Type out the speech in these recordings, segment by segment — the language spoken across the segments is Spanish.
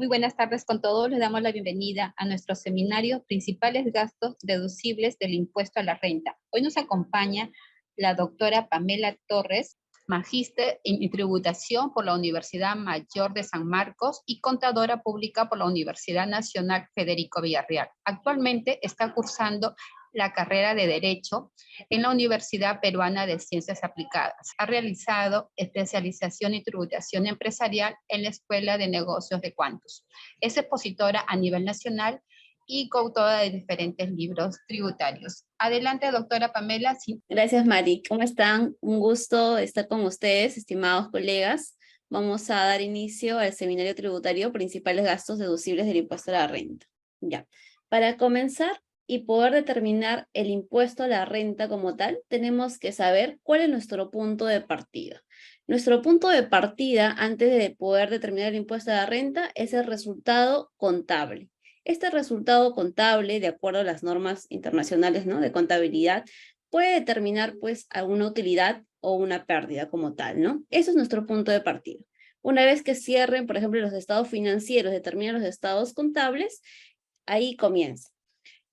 Muy buenas tardes con todos. Les damos la bienvenida a nuestro seminario Principales gastos deducibles del impuesto a la renta. Hoy nos acompaña la doctora Pamela Torres, magíster en tributación por la Universidad Mayor de San Marcos y contadora pública por la Universidad Nacional Federico Villarreal. Actualmente está cursando la carrera de Derecho en la Universidad Peruana de Ciencias Aplicadas. Ha realizado especialización y tributación empresarial en la Escuela de Negocios de Quantus. Es expositora a nivel nacional y coautora de diferentes libros tributarios. Adelante, doctora Pamela. Sí. Gracias, Mari. ¿Cómo están? Un gusto estar con ustedes, estimados colegas. Vamos a dar inicio al seminario tributario Principales gastos deducibles del impuesto a la renta. Ya. Para comenzar y poder determinar el impuesto a la renta como tal, tenemos que saber cuál es nuestro punto de partida. Nuestro punto de partida, antes de poder determinar el impuesto a la renta, es el resultado contable. Este resultado contable, de acuerdo a las normas internacionales, ¿no?, de contabilidad, puede determinar pues alguna utilidad o una pérdida como tal, ¿no? Eso es nuestro punto de partida. Una vez que cierren, por ejemplo, los estados financieros, determinan los estados contables, ahí comienza.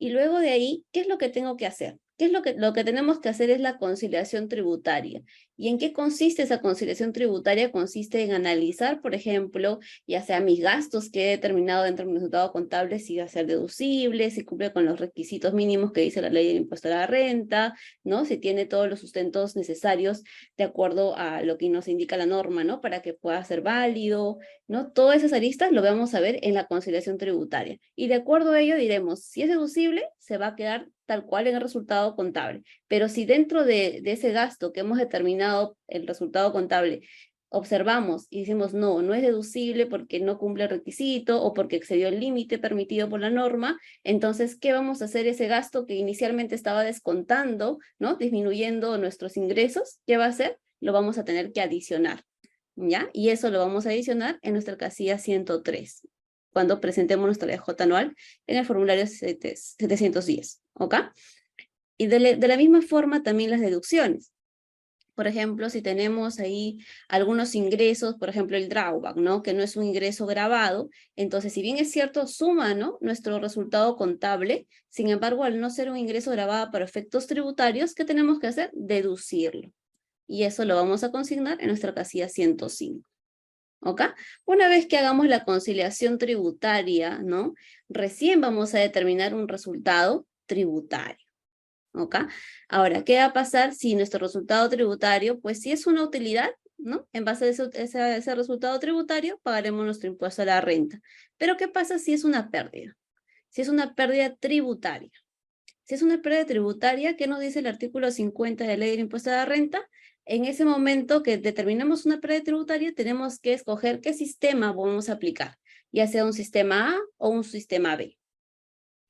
Y luego de ahí, ¿qué es lo que tengo que hacer? ¿Qué es lo que tenemos que hacer es la conciliación tributaria? ¿Y en qué consiste esa conciliación tributaria? Consiste en analizar, por ejemplo, ya sea mis gastos que he determinado dentro de mi resultado contable, si va a ser deducible, si cumple con los requisitos mínimos que dice la ley del impuesto a la renta, ¿no? Si tiene todos los sustentos necesarios de acuerdo a lo que nos indica la norma, ¿no? Para que pueda ser válido, ¿no? Todas esas aristas lo vamos a ver en la conciliación tributaria. Y de acuerdo a ello diremos, si es deducible, se va a quedar tal cual en el resultado contable. Pero si dentro de ese gasto que hemos determinado, el resultado contable, observamos y decimos, no, no es deducible porque no cumple el requisito o porque excedió el límite permitido por la norma, entonces, ¿qué vamos a hacer ese gasto que inicialmente estaba descontando, ¿no? Disminuyendo nuestros ingresos? ¿Qué va a hacer? Lo vamos a tener que adicionar, ¿ya? Y eso lo vamos a adicionar en nuestra casilla 103, cuando presentemos nuestra EJ anual en el formulario 710, ¿ok? Y de la misma forma también las deducciones. Por ejemplo, si tenemos ahí algunos ingresos, por ejemplo el drawback, ¿no? Que no es un ingreso grabado, entonces si bien es cierto, suma, ¿no?, nuestro resultado contable, sin embargo, al no ser un ingreso grabado para efectos tributarios, ¿qué tenemos que hacer? Deducirlo. Y eso lo vamos a consignar en nuestra casilla 105. ¿Ok? Una vez que hagamos la conciliación tributaria, ¿no?, recién vamos a determinar un resultado tributario. ¿Ok? Ahora, ¿qué va a pasar si nuestro resultado tributario, pues si es una utilidad, ¿no? En base a ese resultado tributario, pagaremos nuestro impuesto a la renta. Pero ¿qué pasa si es una pérdida? Si es una pérdida tributaria. Si es una pérdida tributaria, ¿qué nos dice el artículo 50 de la Ley del Impuesto a la Renta? En ese momento que determinamos una pérdida tributaria, tenemos que escoger qué sistema vamos a aplicar, ya sea un sistema A o un sistema B,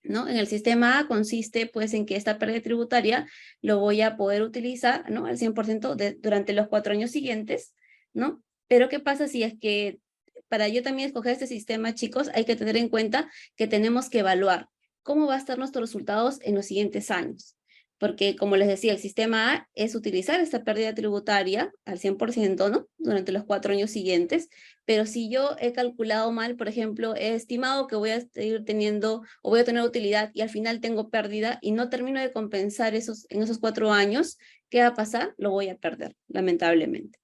¿no? En el sistema A consiste pues en que esta pérdida tributaria lo voy a poder utilizar, ¿no?, al 100% durante los 4 años siguientes, ¿no? Pero ¿qué pasa si es que para yo también escoger este sistema, chicos, hay que tener en cuenta que tenemos que evaluar cómo va a estar nuestros resultados en los siguientes años? Porque, como les decía, el sistema A es utilizar esta pérdida tributaria al 100%, ¿no?, durante los 4 años siguientes, pero si yo he calculado mal, por ejemplo, he estimado que voy a seguir teniendo o voy a tener utilidad y al final tengo pérdida y no termino de compensar en esos 4 años, ¿qué va a pasar? Lo voy a perder, lamentablemente.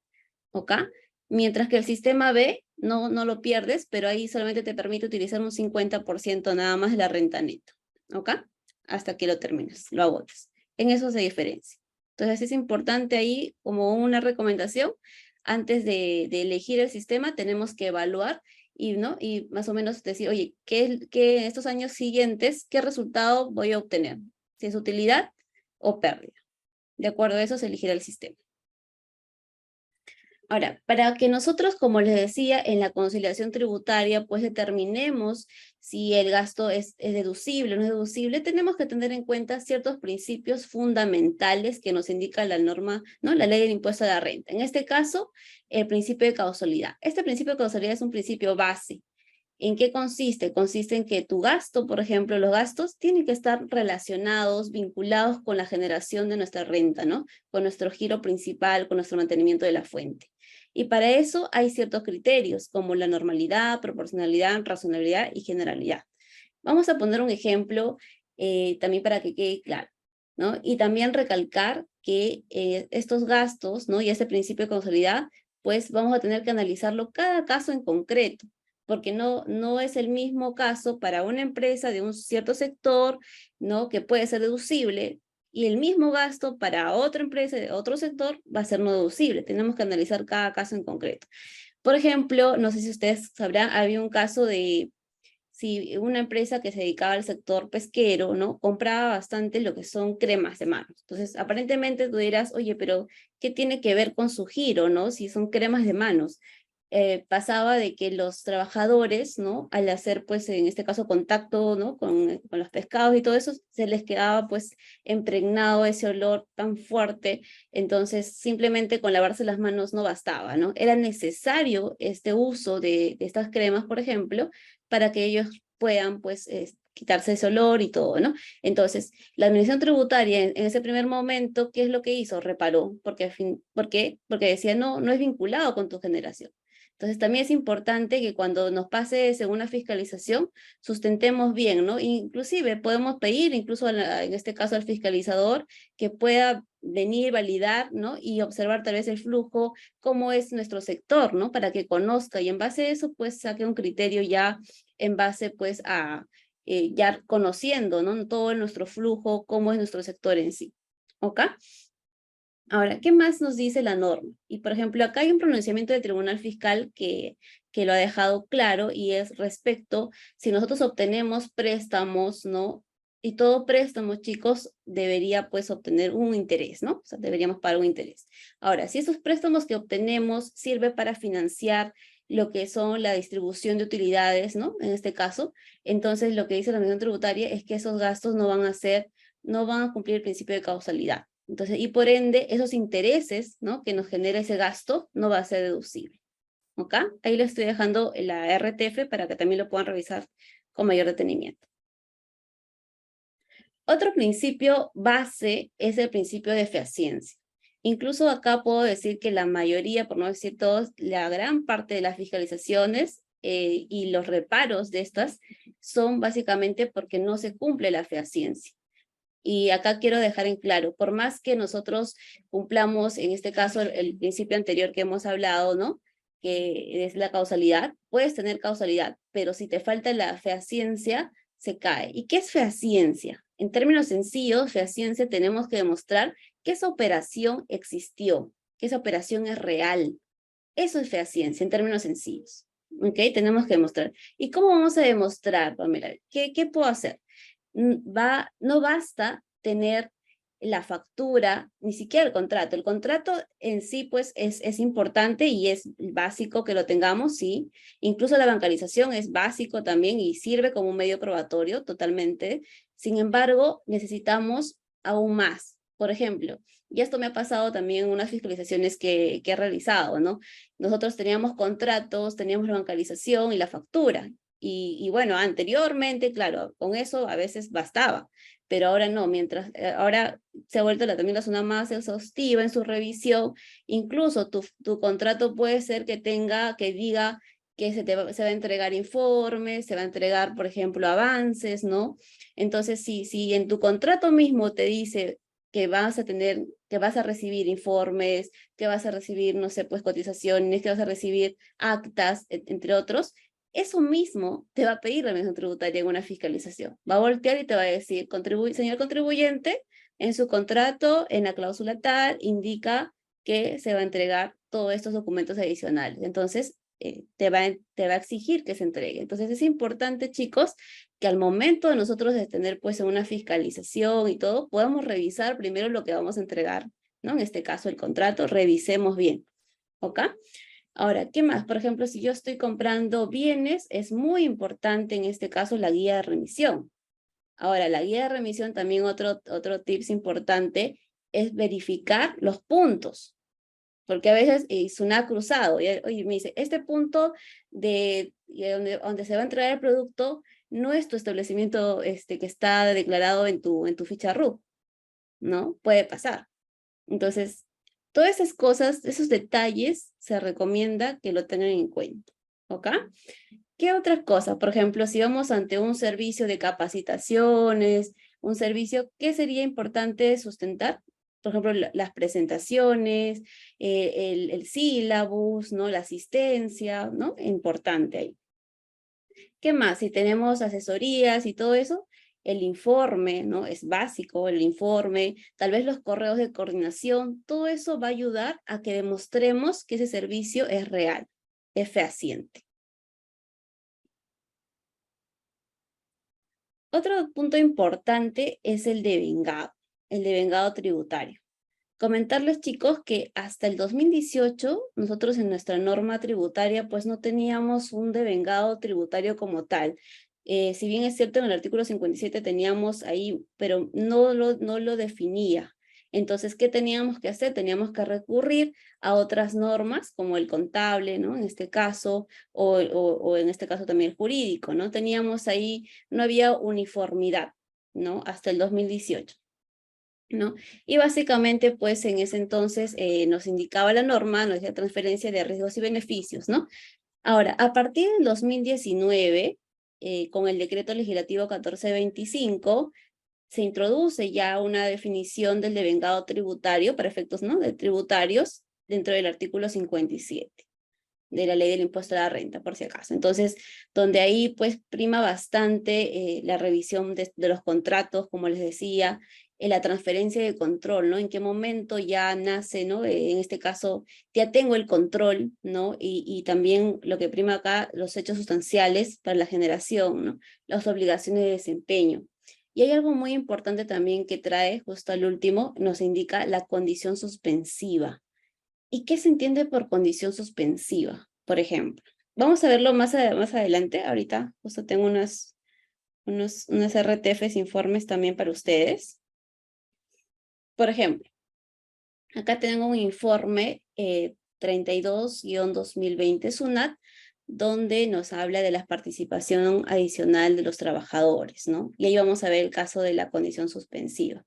¿Ok? Mientras que el sistema B no lo pierdes, pero ahí solamente te permite utilizar un 50% nada más de la renta neta. ¿Ok? Hasta que lo terminas, lo agotas. En eso se diferencia. Entonces es importante ahí, como una recomendación, antes de elegir el sistema, tenemos que evaluar y, ¿no?, y más o menos decir, oye, ¿qué estos años siguientes, qué resultado voy a obtener? Si es utilidad o pérdida. De acuerdo a eso se elegirá el sistema. Ahora, para que nosotros, como les decía, en la conciliación tributaria, pues determinemos si el gasto es deducible o no es deducible, tenemos que tener en cuenta ciertos principios fundamentales que nos indica la norma, ¿no?, la ley del impuesto a la renta. En este caso, el principio de causalidad. Este principio de causalidad es un principio base. ¿En qué consiste? Consiste en que tu gasto, por ejemplo, los gastos tienen que estar relacionados, vinculados con la generación de nuestra renta, ¿no?, con nuestro giro principal, con nuestro mantenimiento de la fuente. Y para eso hay ciertos criterios, como la normalidad, proporcionalidad, razonabilidad y generalidad. Vamos a poner un ejemplo también para que quede claro, ¿no? Y también recalcar que estos gastos, ¿no? Y ese principio de causalidad, pues vamos a tener que analizarlo cada caso en concreto, porque no es el mismo caso para una empresa de un cierto sector, ¿no? Que puede ser deducible, y el mismo gasto para otra empresa de otro sector va a ser no deducible. Tenemos que analizar cada caso en concreto. Por ejemplo, no sé si ustedes sabrán, había un caso de si una empresa que se dedicaba al sector pesquero, ¿no? Compraba bastante lo que son cremas de manos. Entonces, aparentemente tú dirás, oye, pero ¿qué tiene que ver con su giro, no? Si son cremas de manos. Pasaba de que los trabajadores, ¿no? Al hacer, pues, en este caso, contacto, ¿no? Con los pescados y todo eso, se les quedaba, pues, impregnado ese olor tan fuerte. Entonces, simplemente con lavarse las manos no bastaba, ¿no? Era necesario este uso de estas cremas, por ejemplo, para que ellos puedan, pues, quitarse ese olor y todo, ¿no? Entonces, la administración tributaria en ese primer momento, ¿qué es lo que hizo? Reparó, ¿por qué? Porque decía, no es vinculado con tu generación. Entonces, también es importante que cuando nos pase según una fiscalización, sustentemos bien, ¿no? Inclusive podemos pedir, incluso en este caso al fiscalizador, que pueda venir, validar, ¿no? Y observar tal vez el flujo, cómo es nuestro sector, ¿no? Para que conozca y en base a eso, pues saque un criterio ya en base, pues, a ya conociendo, ¿no? Todo nuestro flujo, cómo es nuestro sector en sí. ¿Ok? Ahora, ¿qué más nos dice la norma? Y, por ejemplo, acá hay un pronunciamiento del Tribunal Fiscal que lo ha dejado claro y es respecto, si nosotros obtenemos préstamos, ¿no? Y todo préstamo, chicos, debería, pues, obtener un interés, ¿no? O sea, deberíamos pagar un interés. Ahora, si esos préstamos que obtenemos sirve para financiar lo que son la distribución de utilidades, ¿no? En este caso, entonces lo que dice la Administración Tributaria es que esos gastos no van a cumplir el principio de causalidad. Entonces, y por ende, esos intereses, ¿no? Que nos genera ese gasto no va a ser deducible. ¿Ok? Ahí le estoy dejando la RTF para que también lo puedan revisar con mayor detenimiento. Otro principio base es el principio de fehaciencia. Incluso acá puedo decir que la mayoría, por no decir todos, la gran parte de las fiscalizaciones y los reparos de estas son básicamente porque no se cumple la fehaciencia. Y acá quiero dejar en claro, por más que nosotros cumplamos, en este caso, el principio anterior que hemos hablado, ¿no? Que es la causalidad, puedes tener causalidad, pero si te falta la fehaciencia, se cae. ¿Y qué es fehaciencia? En términos sencillos, fehaciencia tenemos que demostrar que esa operación existió, que esa operación es real. Eso es fehaciencia, en términos sencillos. ¿Ok? Tenemos que demostrar. ¿Y cómo vamos a demostrar, Pamela? ¿Qué puedo hacer? No basta tener la factura, ni siquiera el contrato. El contrato en sí, pues, es importante y es básico que lo tengamos, sí. Incluso la bancarización es básico también y sirve como un medio probatorio totalmente. Sin embargo, necesitamos aún más. Por ejemplo, y esto me ha pasado también en unas fiscalizaciones que he realizado, ¿no? Nosotros teníamos contratos, teníamos la bancarización y la factura. Y bueno, anteriormente, claro, con eso a veces bastaba, pero ahora no, ahora se ha vuelto también la zona más exhaustiva en su revisión, incluso tu contrato puede ser que diga que se va a entregar informes, se va a entregar, por ejemplo, avances, ¿no? Entonces, si en tu contrato mismo te dice que que vas a recibir informes, que vas a recibir, no sé, pues cotizaciones, que vas a recibir actas, entre otros, eso mismo te va a pedir la administración tributaria en una fiscalización. Va a voltear y te va a decir, señor contribuyente, en su contrato, en la cláusula tal, indica que se va a entregar todos estos documentos adicionales. Entonces, te va a exigir que se entregue. Entonces, es importante, chicos, que al momento de nosotros de tener pues una fiscalización y todo, podamos revisar primero lo que vamos a entregar, ¿no? En este caso, el contrato, revisemos bien. ¿Ok? Ahora, ¿qué más? Por ejemplo, si yo estoy comprando bienes, es muy importante en este caso la guía de remisión. Ahora, la guía de remisión, también otro tips importante, es verificar los puntos. Porque a veces suena cruzado. Oye, me dice, este punto donde se va a entregar el producto no es tu establecimiento que está declarado en tu ficha RUC, ¿no? Puede pasar. Entonces, Todas esas cosas, esos detalles, se recomienda que lo tengan en cuenta, ¿ok? ¿Qué otras cosas? Por ejemplo, si vamos ante un servicio de capacitaciones, un servicio, ¿qué sería importante sustentar? Por ejemplo, las presentaciones, el sílabus, ¿no? La asistencia, ¿no? Importante ahí. ¿Qué más? Si tenemos asesorías y todo eso, el informe, ¿no? Es básico, el informe, tal vez los correos de coordinación, todo eso va a ayudar a que demostremos que ese servicio es real, es fehaciente. Otro punto importante es el devengado tributario. Comentarles, chicos, que hasta el 2018, nosotros en nuestra norma tributaria, pues no teníamos un devengado tributario como tal. Si bien es cierto, en el artículo 57 teníamos ahí, pero no lo definía. Entonces, ¿qué teníamos que hacer? Teníamos que recurrir a otras normas, como el contable, ¿no? En este caso, o en este caso también el jurídico, ¿no? Teníamos ahí, no había uniformidad, ¿no? Hasta el 2018. ¿No? Y básicamente, pues en ese entonces nos indicaba la norma, nos decía transferencia de riesgos y beneficios, ¿no? Ahora, a partir del 2019, con el decreto legislativo 1425, se introduce ya una definición del devengado tributario para efectos, ¿no? De tributarios dentro del artículo 57 de la ley del impuesto a la renta, por si acaso. Entonces, donde ahí pues prima bastante la revisión de los contratos, como les decía, la transferencia de control, ¿no? En qué momento ya nace, ¿no? En este caso, ya tengo el control, ¿no? Y también lo que prima acá, los hechos sustanciales para la generación, ¿no? Las obligaciones de desempeño. Y hay algo muy importante también que trae, justo al último, nos indica la condición suspensiva. ¿Y qué se entiende por condición suspensiva, por ejemplo? Vamos a verlo más adelante. Ahorita justo tengo unos RTFs informes también para ustedes. Por ejemplo, acá tengo un informe 32-2020 SUNAT, donde nos habla de la participación adicional de los trabajadores, ¿no? Y ahí vamos a ver el caso de la condición suspensiva,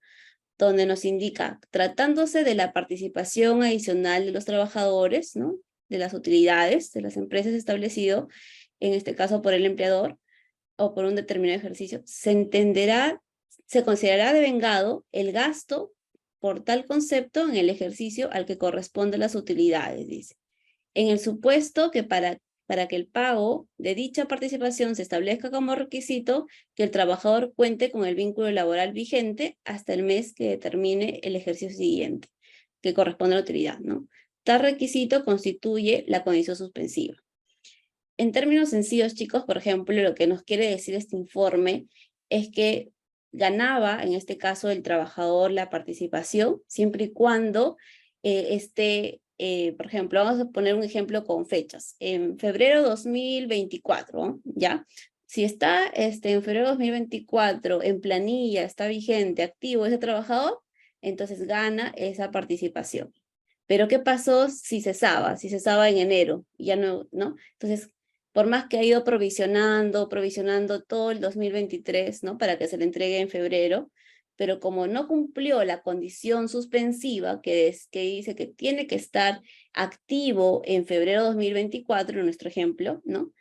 donde nos indica, tratándose de la participación adicional de los trabajadores, ¿no? De las utilidades de las empresas establecido, en este caso por el empleador o por un determinado ejercicio, se considerará devengado el gasto por tal concepto en el ejercicio al que corresponden las utilidades, dice. En el supuesto que para que el pago de dicha participación se establezca como requisito que el trabajador cuente con el vínculo laboral vigente hasta el mes que determine el ejercicio siguiente, que corresponde a la utilidad, ¿no? Tal requisito constituye la condición suspensiva. En términos sencillos, chicos, por ejemplo, lo que nos quiere decir este informe es que ganaba, en este caso, el trabajador la participación, siempre y cuando por ejemplo, vamos a poner un ejemplo con fechas. En febrero 2024, ¿ya? Si está en febrero 2024 en planilla, está vigente, activo ese trabajador, entonces gana esa participación. Pero ¿qué pasó si cesaba? Si cesaba en enero, ya no, ¿no? Entonces, por más que ha ido provisionando todo el 2023, ¿no? Para que se le entregue en febrero, pero como no cumplió la condición suspensiva, que dice que tiene que estar activo en febrero 2024, en nuestro ejemplo, ¿no?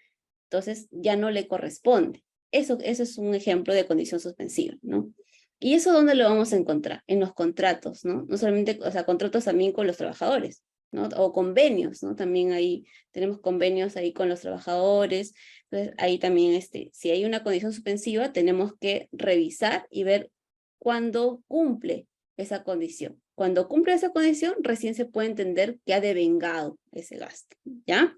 Entonces ya no le corresponde. Eso es un ejemplo de condición suspensiva, ¿no? ¿Y eso dónde lo vamos a encontrar? En los contratos, ¿no? No solamente, o sea, contratos también con los trabajadores, ¿no? O convenios, ¿no? También ahí tenemos convenios ahí con los trabajadores. Entonces, ahí también, si hay una condición suspensiva, tenemos que revisar y ver cuándo cumple esa condición. Cuando cumple esa condición, recién se puede entender que ha devengado ese gasto, ¿ya?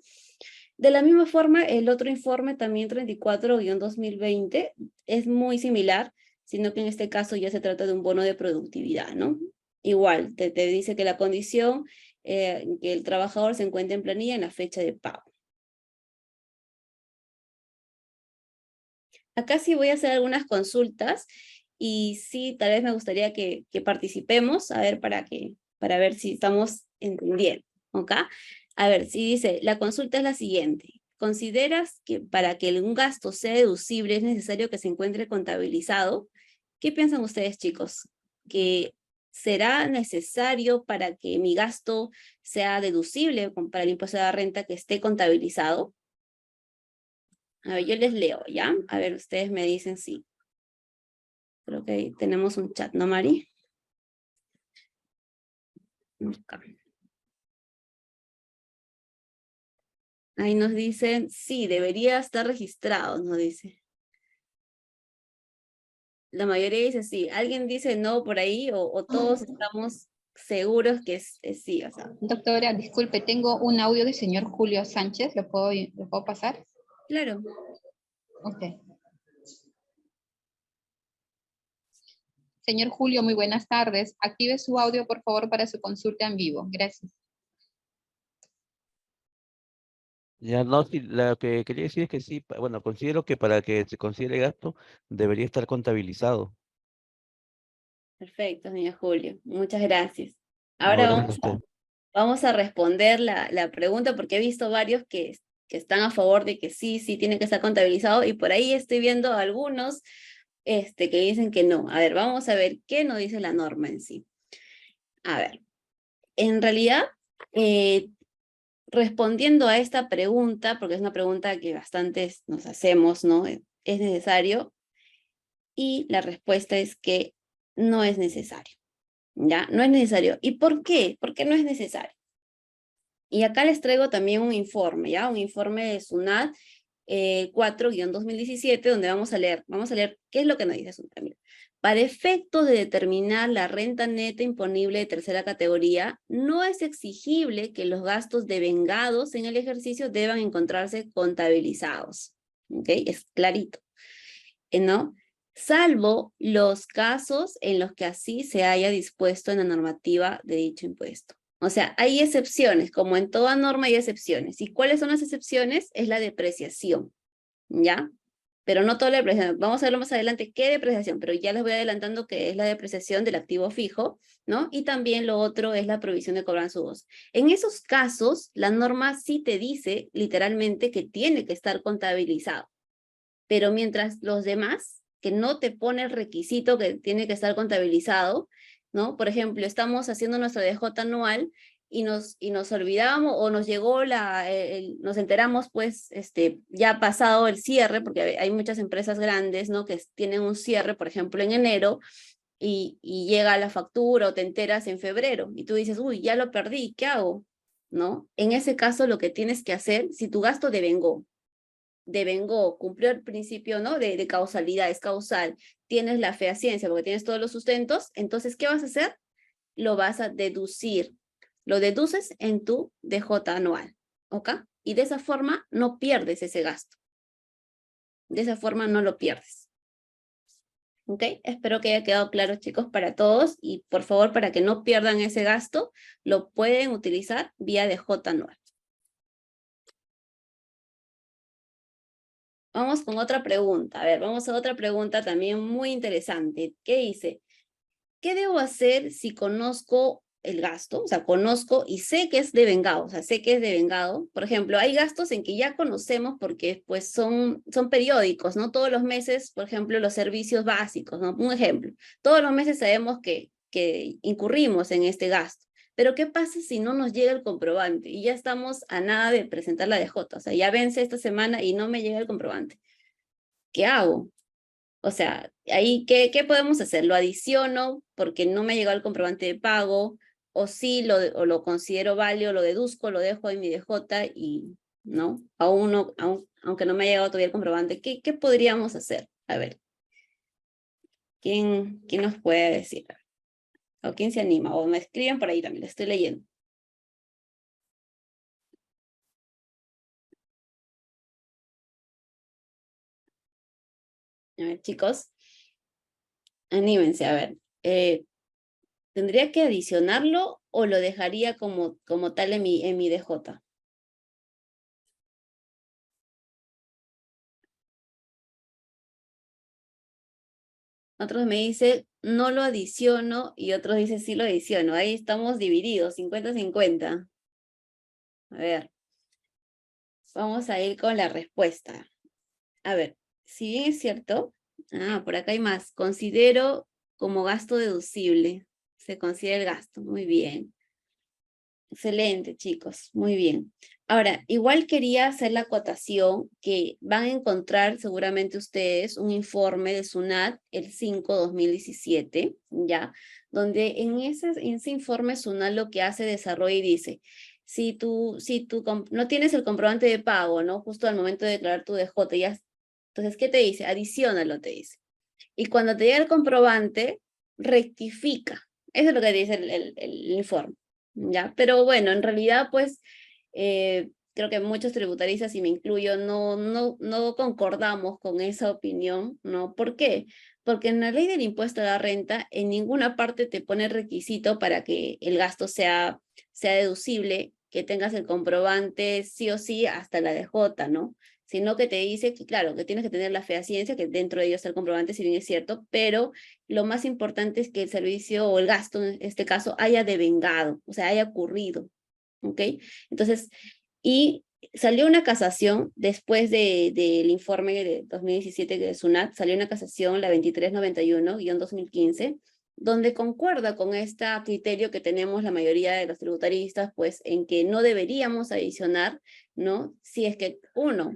De la misma forma, el otro informe, también 34-2020, es muy similar, sino que en este caso ya se trata de un bono de productividad, ¿no? Igual, te dice que la condición, que el trabajador se encuentre en planilla en la fecha de pago. Acá sí voy a hacer algunas consultas y sí, tal vez me gustaría que participemos, a ver, para ver si estamos entendiendo, ¿ok? A ver, si dice, la consulta es la siguiente. ¿Consideras que para que un gasto sea deducible es necesario que se encuentre contabilizado? ¿Qué piensan ustedes, chicos? ¿Que ¿será necesario para que mi gasto sea deducible para el impuesto de la renta que esté contabilizado? A ver, yo les leo, ¿ya? A ver, ustedes me dicen sí. Creo que ahí tenemos un chat, ¿no, Mari? Acá. Ahí nos dicen, sí, debería estar registrado, nos dice. La mayoría dice sí. ¿Alguien dice no por ahí o todos estamos seguros que es sí? O sea, Doctora, disculpe, tengo un audio del señor Julio Sánchez, ¿lo puedo pasar? claro. Ok. Señor Julio, muy buenas tardes. Active su audio, por favor, para su consulta en vivo. Gracias. Ya no, sí, lo que quería decir es que sí, bueno, considero que para que se considere gasto debería estar contabilizado. Perfecto, señor Julio. Muchas gracias. No, Ahora gracias a usted. vamos a responder la pregunta porque he visto varios que están a favor de que sí, sí tiene que estar contabilizado y por ahí estoy viendo algunos que dicen que no. A ver, vamos a ver qué nos dice la norma en sí. A ver, en realidad, respondiendo a esta pregunta, porque es una pregunta que bastantes nos hacemos, ¿no? ¿Es necesario? Y la respuesta es que no es necesario, ¿ya? No es necesario. ¿Y por qué? ¿Por qué no es necesario? Y acá les traigo también un informe, ¿ya? Un informe de SUNAT 4-2017, donde vamos a leer qué es lo que nos dice SUNAT. Mira. Para efectos de determinar la renta neta imponible de tercera categoría, no es exigible que los gastos devengados en el ejercicio deban encontrarse contabilizados. ¿Ok? Es clarito. ¿No? Salvo los casos en los que así se haya dispuesto en la normativa de dicho impuesto. O sea, hay excepciones, como en toda norma hay excepciones. ¿Y cuáles son las excepciones? Es la depreciación, ¿ya? Pero no toda la depreciación. Vamos a verlo más adelante qué depreciación, pero ya les voy adelantando que es la depreciación del activo fijo, ¿no? Y también lo otro es la provisión de cobranza gozo. En esos casos, la norma sí te dice literalmente que tiene que estar contabilizado. Pero mientras los demás, que no te pone el requisito que tiene que estar contabilizado, ¿no? Por ejemplo, estamos haciendo nuestro DJ anual y nos olvidamos o nos llegó nos enteramos pues ya pasado el cierre, porque hay muchas empresas grandes, ¿no? Que tienen un cierre, por ejemplo, en enero, y llega la factura o te enteras en febrero y tú dices, uy, ya lo perdí, ¿qué hago? ¿No? En ese caso lo que tienes que hacer, si tu gasto devengó, cumplió el principio, ¿no? De causalidad, es causal, tienes la fehaciencia porque tienes todos los sustentos, entonces, ¿qué vas a hacer? Lo vas a deducir. Lo deduces en tu DJ anual, ¿ok? Y de esa forma no pierdes ese gasto. De esa forma no lo pierdes. ¿Ok? Espero que haya quedado claro, chicos, para todos. Y por favor, para que no pierdan ese gasto, lo pueden utilizar vía DJ anual. Vamos con otra pregunta. A ver, vamos a otra pregunta también muy interesante. ¿Qué dice? ¿Qué debo hacer si conozco el gasto? O sea, conozco y sé que es devengado, o sea, sé que es devengado. Por ejemplo, hay gastos en que ya conocemos porque pues son periódicos, ¿no? Todos los meses, por ejemplo, los servicios básicos, ¿no? Un ejemplo, todos los meses sabemos que incurrimos en este gasto. Pero ¿qué pasa si no nos llega el comprobante? Y ya estamos a nada de presentar la DJ. O sea, ya vence esta semana y no me llega el comprobante. ¿Qué hago? O sea, ahí, ¿qué podemos hacer? ¿Lo adiciono porque no me ha llegado el comprobante de pago? ¿O sí o lo considero válido, lo deduzco, lo dejo en mi DJ y no? Aunque no me ha llegado todavía el comprobante, ¿qué podríamos hacer? A ver, ¿quién nos puede decir? ¿O quién se anima? O me escriben por ahí también, lo estoy leyendo. A ver, chicos, anímense, a ver. ¿Tendría que adicionarlo o lo dejaría como tal en mi DJ? Otros me dicen, no lo adiciono, y otros dicen, sí lo adiciono. Ahí estamos divididos, 50-50. A ver, vamos a ir con la respuesta. A ver, si bien es cierto, por acá hay más. Considero como gasto deducible. se considera el gasto. Muy bien. Excelente, chicos. Muy bien. Ahora, igual quería hacer la acotación que van a encontrar seguramente ustedes un informe de SUNAT el 5/2017, ¿ya? Donde en ese informe SUNAT lo que hace, desarrolla y dice, si tú no tienes el comprobante de pago, ¿no? Justo al momento de declarar tu DJ, ya, entonces, ¿qué te dice? Adiciónalo, te dice. Y cuando te llega el comprobante, rectifica. Eso es lo que dice el informe, ¿ya? Pero bueno, en realidad, pues, creo que muchos tributaristas, y me incluyo, no concordamos con esa opinión, ¿no? ¿Por qué? Porque en la ley del impuesto a la renta, en ninguna parte te pone requisito para que el gasto sea deducible, que tengas el comprobante sí o sí hasta la DJ, ¿no? Sino que te dice que, claro, que tienes que tener la fehaciencia, que dentro de ellos está el comprobante, si bien es cierto, pero lo más importante es que el servicio o el gasto, en este caso, haya devengado, o sea, haya ocurrido, ¿ok? Entonces, y salió una casación después del informe de 2017 de SUNAT, salió una casación, la 2391-2015, donde concuerda con este criterio que tenemos la mayoría de los tributaristas, pues en que no deberíamos adicionar, ¿no? Si es que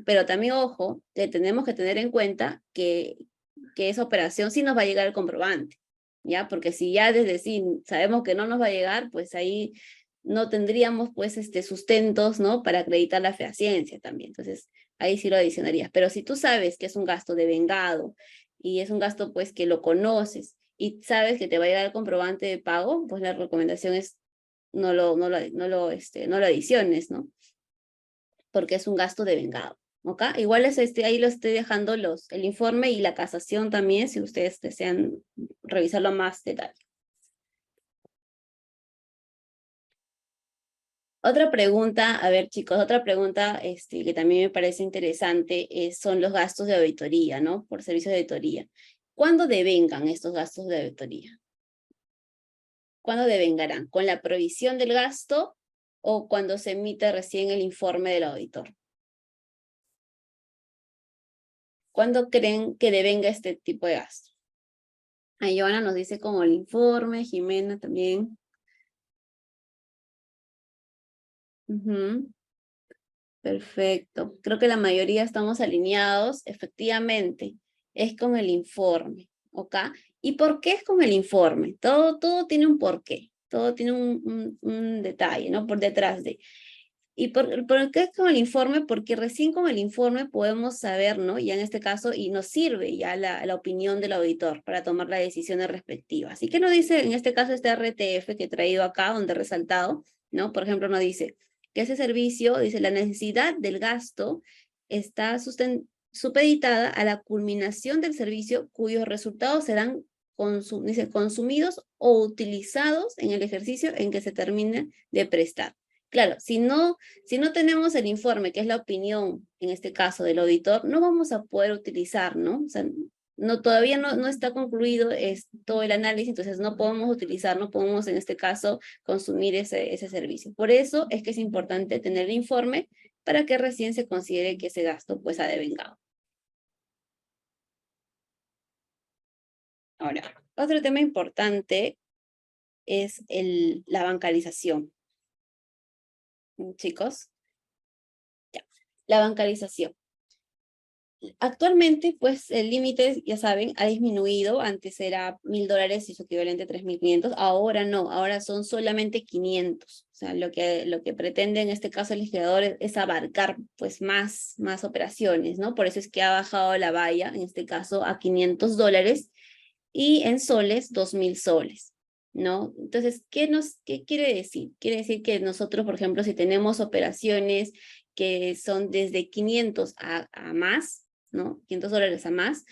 pero también ojo, que tenemos que tener en cuenta que esa operación sí nos va a llegar el comprobante, ¿ya? Porque si ya desde sí sabemos que no nos va a llegar, pues ahí no tendríamos pues sustentos, ¿no? Para acreditar la fehaciencia también. Entonces, ahí sí lo adicionarías. Pero si tú sabes que es un gasto devengado y es un gasto pues que lo conoces y sabes que te va a llegar el comprobante de pago, pues la recomendación es no lo adiciones, ¿no? Porque es un gasto devengado, ¿ok? Igual ahí lo estoy dejando el informe y la casación también, si ustedes desean revisarlo a más detalle. Otra pregunta, a ver chicos, otra pregunta que también me parece interesante son los gastos de auditoría, ¿no? Por servicios de auditoría. ¿Cuándo devengan estos gastos de auditoría? ¿Cuándo devengarán? ¿Con la provisión del gasto o cuando se emite recién el informe del auditor? ¿Cuándo creen que devenga este tipo de gasto? Ahí Joana nos dice como el informe, Jimena también. Perfecto. Creo que la mayoría estamos alineados. Efectivamente, es con el informe, ¿ok? ¿Y por qué es con el informe? Todo tiene un porqué, todo tiene un detalle, ¿no? Por detrás de. ¿Y por qué es con el informe? Porque recién con el informe podemos saber, ¿no? Ya en este caso, y nos sirve ya la opinión del auditor para tomar las decisiones respectivas. Así que nos dice, en este caso, este RTF que he traído acá, donde he resaltado, ¿no? Por ejemplo, nos dice que ese servicio, dice, la necesidad del gasto está supeditada a la culminación del servicio cuyos resultados serán consumidos o utilizados en el ejercicio en que se termine de prestar. Claro, si no tenemos el informe, que es la opinión, en este caso, del auditor, no vamos a poder utilizar, ¿no? O sea, todavía no está concluido todo el análisis, entonces no podemos utilizar, no podemos, en este caso, consumir ese servicio. Por eso es que es importante tener el informe para que recién se considere que ese gasto pues ha devengado. Ahora, otro tema importante es la bancarización. Chicos, ya. La bancarización. Actualmente, pues, el límite, ya saben, ha disminuido. Antes era $1.000 y su equivalente 3.500. Ahora no, ahora son solamente 500. O sea, lo que pretende en este caso el legislador es abarcar, pues, más operaciones, ¿no? Por eso es que ha bajado la valla, en este caso, a $500 y en soles, 2.000 soles, ¿no? Entonces, ¿qué quiere decir? Quiere decir que nosotros, por ejemplo, si tenemos operaciones que son desde 500 a más, ¿no? $500 a más,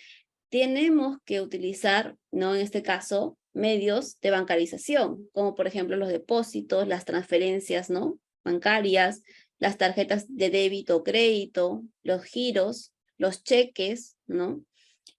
tenemos que utilizar, ¿no? En este caso, medios de bancarización, como por ejemplo los depósitos, las transferencias, ¿no? Bancarias, las tarjetas de débito o crédito, los giros, los cheques, ¿no?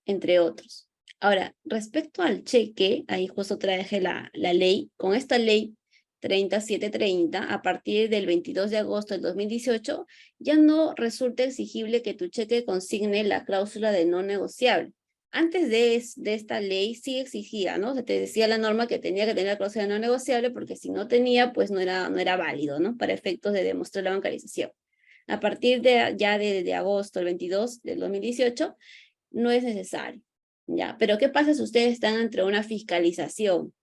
Entre otros. Ahora, respecto al cheque, ahí justo traje la ley. Con esta ley 3730, a partir del 22 de agosto del 2018, ya no resulta exigible que tu cheque consigne la cláusula de no negociable. Antes de esta ley sí exigía, ¿no? O sea, te decía la norma que tenía que tener la cláusula no negociable, porque si no tenía, pues no era válido, ¿no? Para efectos de demostrar la bancarización. A partir de agosto, el 22 del 2018, no es necesario, ¿ya? Pero ¿qué pasa si ustedes están ante una fiscalización?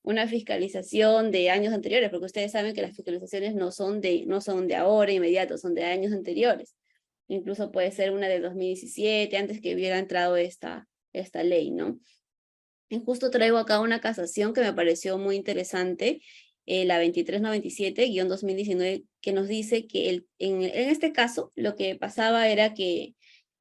Una fiscalización de años anteriores, porque ustedes saben que las fiscalizaciones no son de ahora inmediato, son de años anteriores. Incluso puede ser una de 2017, antes que hubiera entrado esta ley, ¿no? Y justo traigo acá una casación que me pareció muy interesante, la 2397-2019, que nos dice que en este caso lo que pasaba era que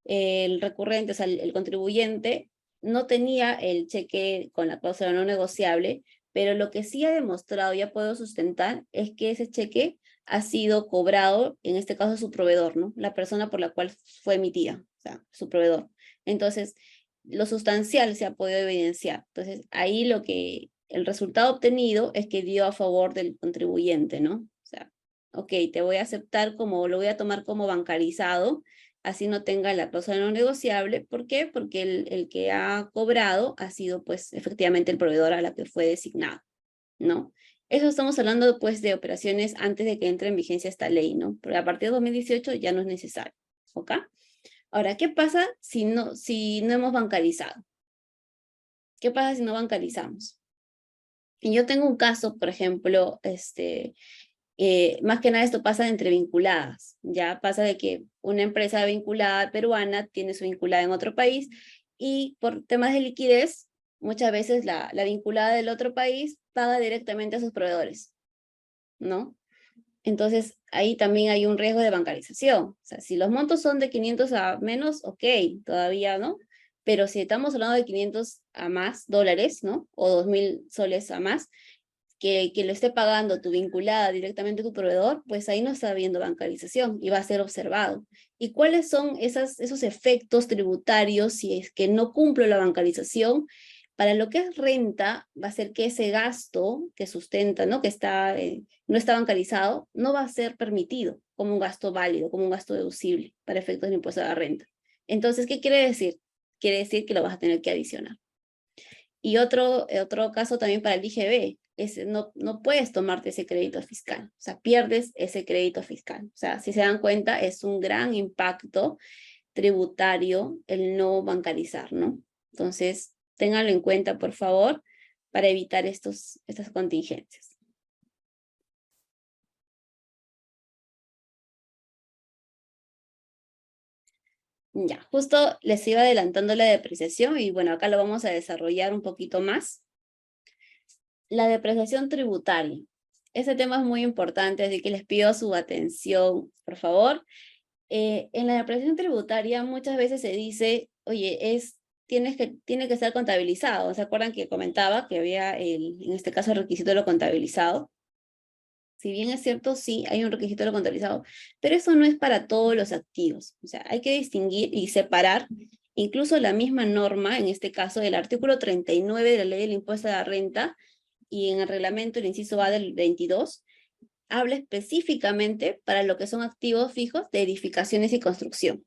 el recurrente, o sea, el contribuyente, no tenía el cheque con la cláusula no negociable, pero lo que sí ha demostrado y ha podido sustentar es que ese cheque ha sido cobrado, en este caso su proveedor, ¿no? La persona por la cual fue emitida, o sea, su proveedor. Entonces, lo sustancial se ha podido evidenciar. Entonces, ahí el resultado obtenido es que dio a favor del contribuyente, ¿no? O sea, ok, te voy a aceptar lo voy a tomar como bancarizado, así no tenga la cláusula no negociable. ¿Por qué? Porque el que ha cobrado ha sido, pues, efectivamente el proveedor a la que fue designado, ¿no? Eso estamos hablando, pues, de operaciones antes de que entre en vigencia esta ley, ¿no? Porque a partir de 2018 ya no es necesario, ¿ok? Ahora, ¿qué pasa si no hemos bancarizado? ¿Qué pasa si no bancarizamos? Y yo tengo un caso, por ejemplo, más que nada esto pasa entre vinculadas, ya pasa de que una empresa vinculada peruana tiene su vinculada en otro país y por temas de liquidez, muchas veces la vinculada del otro país paga directamente a sus proveedores, ¿no? Entonces, ahí también hay un riesgo de bancarización. O sea, si los montos son de 500 a menos, ok, todavía, ¿no? Pero si estamos hablando de 500 a más dólares, ¿no? O 2.000 soles a más, que lo esté pagando tu vinculada directamente a tu proveedor, pues ahí no está habiendo bancarización y va a ser observado. ¿Y cuáles son esos efectos tributarios si es que no cumple la bancarización? Para lo que es renta, va a ser que ese gasto que sustenta, ¿no? Que no está bancarizado, no va a ser permitido como un gasto válido, como un gasto deducible para efectos de impuesto a la renta. Entonces, ¿qué quiere decir? Quiere decir que lo vas a tener que adicionar. Y otro caso también para el IGB, no puedes tomarte ese crédito fiscal, o sea, pierdes ese crédito fiscal. O sea, si se dan cuenta, es un gran impacto tributario el no bancarizar, ¿no? Entonces, ténganlo en cuenta, por favor, para evitar estas contingencias. Ya, justo les iba adelantando la depreciación y bueno, acá lo vamos a desarrollar un poquito más. La depreciación tributaria. Ese tema es muy importante, así que les pido su atención, por favor. En la depreciación tributaria muchas veces se dice, oye, tiene que estar contabilizado. ¿Se acuerdan que comentaba que había, en este caso, el requisito de lo contabilizado? Si bien es cierto, sí, hay un requisito de lo contabilizado, pero eso no es para todos los activos. O sea, hay que distinguir y separar incluso la misma norma, en este caso, del artículo 39 de la Ley del Impuesto a la Renta, y en el reglamento, el inciso A del 22, habla específicamente para lo que son activos fijos de edificaciones y construcción,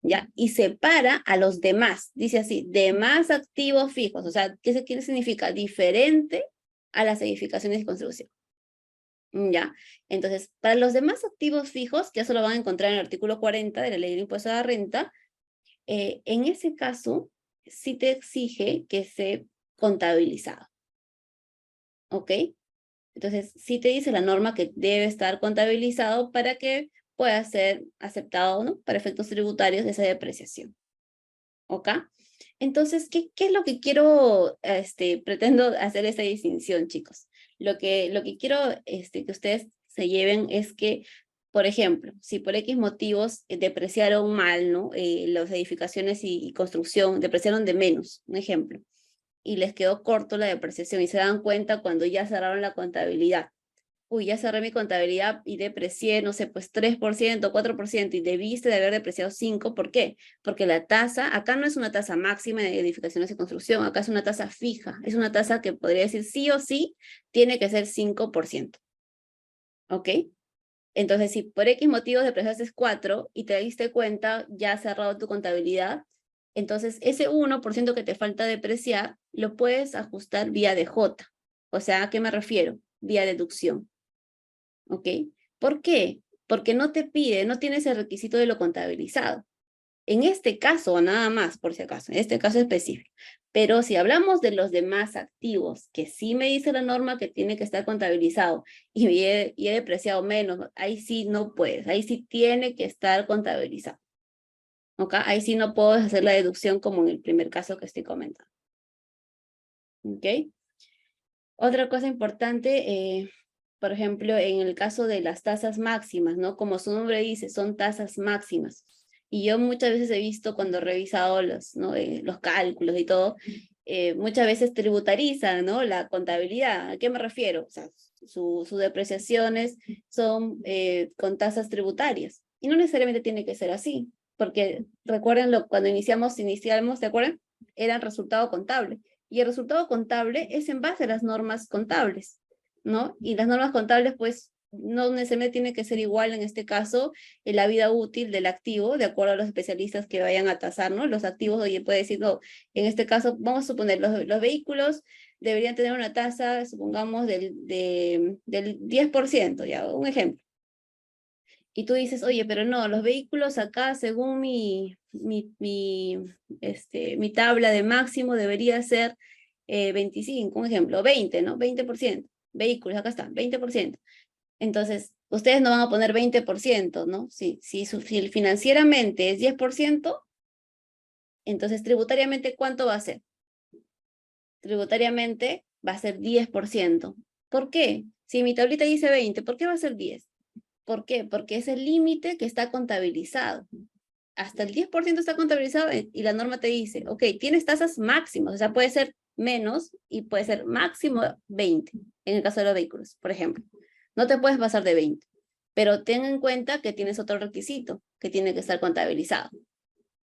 ¿ya? Y separa a los demás, dice así, demás activos fijos, o sea, ¿qué significa? Diferente a las edificaciones y construcción, ¿ya? Entonces, para los demás activos fijos, que eso lo van a encontrar en el artículo 40 de la Ley del Impuesto a la Renta, en ese caso, sí te exige que sea contabilizado, ¿ok? Entonces, sí te dice la norma que debe estar contabilizado para que pueda ser aceptado, ¿no? Para efectos tributarios de esa depreciación. ¿Ok? Entonces, ¿qué es lo que quiero, pretendo hacer esa distinción, chicos? Lo que quiero que ustedes se lleven es que, por ejemplo, si por X motivos depreciaron mal, ¿no? Las edificaciones y construcción depreciaron de menos, un ejemplo, y les quedó corto la depreciación y se dan cuenta cuando ya cerraron la contabilidad. Uy, ya cerré mi contabilidad y deprecié, no sé, pues 3%, 4% y debiste de haber depreciado 5%. ¿Por qué? Porque la tasa, acá no es una tasa máxima de edificaciones y construcción, acá es una tasa fija, es una tasa que podría decir sí o sí tiene que ser 5%. ¿Ok? Entonces, si por X motivos depreciaste 4 y te diste cuenta, ya has cerrado tu contabilidad, Entonces, ese 1% que te falta depreciar, lo puedes ajustar vía DJ. O sea, ¿a qué me refiero? Vía deducción. ¿Ok? ¿Por qué? Porque no te pide, no tienes el requisito de lo contabilizado. En este caso, nada más, por si acaso, en este caso específico. Pero si hablamos de los demás activos, que sí me dice la norma que tiene que estar contabilizado y he depreciado menos, ahí sí no puedes, ahí sí tiene que estar contabilizado. ¿Ok? Ahí sí no puedo hacer la deducción como en el primer caso que estoy comentando. ¿Ok? Otra cosa importante, por ejemplo, en el caso de las tasas máximas, ¿no? Como su nombre dice, son tasas máximas. Y yo muchas veces he visto cuando he revisado ¿no? Los cálculos y todo, muchas veces tributarizan, ¿no? La contabilidad. ¿A qué me refiero? O sea, sus depreciaciones son con tasas tributarias. Y no necesariamente tiene que ser así, porque recuerden cuando iniciamos, ¿se acuerdan? Era el resultado contable. Y el resultado contable es en base a las normas contables, ¿no? Y las normas contables, pues, no necesariamente tiene que ser igual en este caso en la vida útil del activo, de acuerdo a los especialistas que vayan a tasar, ¿no? Los activos, oye, puede decir, no, en este caso, vamos a suponer, los vehículos deberían tener una tasa, supongamos, del 10%, ya, un ejemplo. Y tú dices, oye, pero no, los vehículos acá, según mi tabla de máximo, debería ser 25, un ejemplo, 20, ¿no? 20%. Vehículos, acá está, 20%. Entonces, ustedes no van a poner 20%, ¿no? Si financieramente es 10%, entonces tributariamente, ¿cuánto va a ser? Tributariamente va a ser 10%. ¿Por qué? Si mi tablita dice 20, ¿por qué va a ser 10? ¿Por qué? Porque es el límite que está contabilizado. Hasta el 10% está contabilizado y la norma te dice, ok, tienes tasas máximas, o sea, puede ser menos y puede ser máximo 20, en el caso de los vehículos, por ejemplo. No te puedes pasar de 20, pero ten en cuenta que tienes otro requisito, que tiene que estar contabilizado.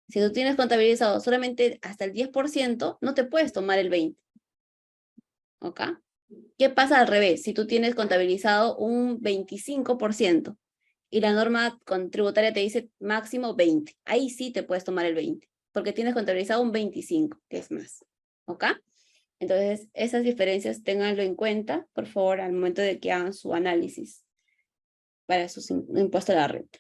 Si tú tienes contabilizado solamente hasta el 10%, no te puedes tomar el 20%. ¿Ok? ¿Qué pasa al revés? Si tú tienes contabilizado un 25%, y la norma tributaria te dice máximo 20. Ahí sí te puedes tomar el 20, porque tienes contabilizado un 25, que es más. ¿Ok? Entonces, esas diferencias ténganlo en cuenta, por favor, al momento de que hagan su análisis para su impuesto a la renta.